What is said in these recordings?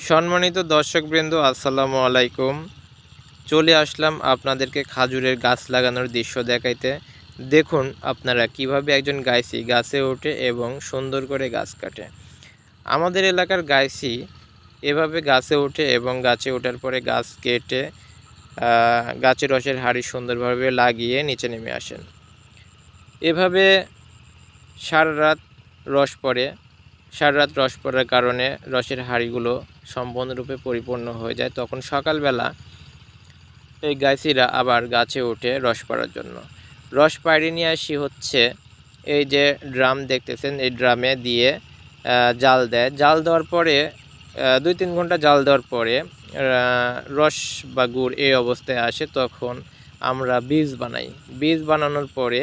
সম্মানিত দর্শকবৃন্দ, আসসালামু আলাইকুম। চলে আসলাম আপনাদেরকে খাজুরের গাছ লাগানোর দৃশ্য দেখাইতে। দেখুন আপনারা কিভাবে একজন গাইছি গাছে ওঠে এবং সুন্দর করে গাছ কাটে। আমাদের এলাকার গাইছি এভাবে গাছে ওঠে এবং গাছে ওঠার পরে গাছ কেটে গাছের রসের হাঁড়ি সুন্দরভাবে লাগিয়ে নিচে নেমে আসেন। এভাবে সারা রাত রস পড়ে। সারা রাত রস পড়ার কারণে রসের হাঁড়িগুলো সম্পূর্ণরূপে পরিপূর্ণ হয়ে যায়। তখন সকালবেলা এই গাইছিরা আবার গাছে ওঠে রস পড়ার জন্য। রস পাড়ে নিয়ে আসি হচ্ছে এই যে ড্রাম দেখতেছেন, এই ড্রামে দিয়ে জাল দেয়। জাল দেওয়ার পরে 2-3 ঘন্টা জাল দেওয়ার পরে রস বা গুড় এই অবস্থায় আসে। তখন আমরা বীজ বানাই। বীজ বানানোর পরে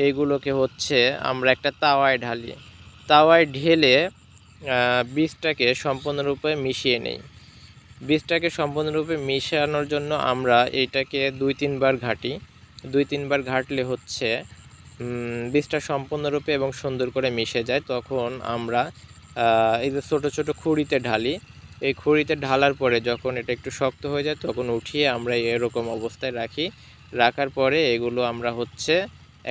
এইগুলোকে হচ্ছে আমরা একটা তাওয়ায় ঢালি। তাওয়ায় ঢেলে বীজটাকে সম্পূর্ণরূপে মিশিয়ে নেই। বীজটাকে সম্পূর্ণরূপে মিশানোর জন্য আমরা এইটাকে 2-3 বার ঘাঁটি। 2-3 বার ঘাঁটলে হচ্ছে বীজটা সম্পূর্ণরূপে এবং সুন্দর করে মিশে যায়। তখন আমরা এই যে ছোটো ছোটো খুঁড়িতে ঢালি। এই খুঁড়িতে ঢালার পরে যখন এটা একটু শক্ত হয়ে যায় তখন উঠিয়ে আমরা এরকম অবস্থায় রাখি। রাখার পরে এগুলো আমরা হচ্ছে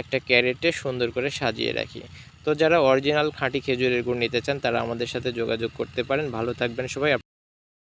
একটা ক্যারেটে সুন্দর করে সাজিয়ে রাখি। তো যারা অরিজিনাল খাঁটি খেজুরের গুড় নিতে চান তারা আমাদের সাথে যোগাযোগ করতে পারেন। ভালো থাকবেন সবাই।